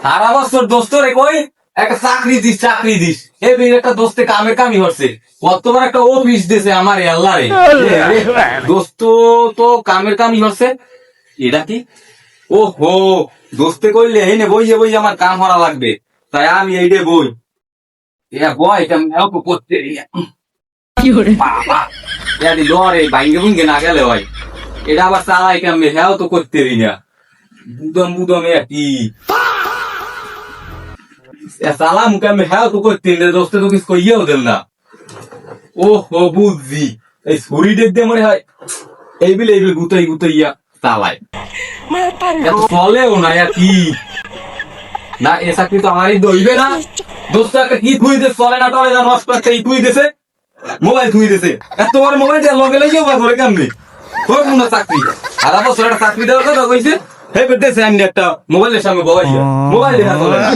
সারা বছর দোস্ত রে কই একটা চাকরি দিস একটা দোস্তে কামের কামি হচ্ছে কতবার একটা অফিস দিছে আমার আল্লাহ রে দোস্ত তো কামের কামি হচ্ছে এটা কি ও হো দোস্তে কইলে এই নে বই আমার কাম হরা লাগবে তাই আমি এইটা বই বয় এটা মেও করতে বাবা ইয়াদি লরে বাইঙ্গে বুঙ্গে না গেলে হয় এটা আবার চালাই কামে হ্যাঁ তো করতে না বুদম কি সালাম কামে হ্যাঁ তো করতে না দোস্তে তো কিছু কইয়াও দেন না ও হো বুঝছি এই ছুরি দেখতে মনে হয় এইবিল গুতাইয়া চালায় চলেও না কি না এ চাকরি তো আমারই দইবে না দোস্ত একটা কি থুই দে চলে না টলে না নষ্ট একটা ই থুই দিছে মোবাইল থুই দিছে এত বড় মোবাইল দিয়ে লগে লেগে বা ধরে কেমনি তোর মনে চাকরি আর বছর একটা চাকরি দেওয়ার কথা কইছে হে বেদেছে আমি একটা মোবাইলের সামনে বসাইয়া মোবাইল দেখা চলে না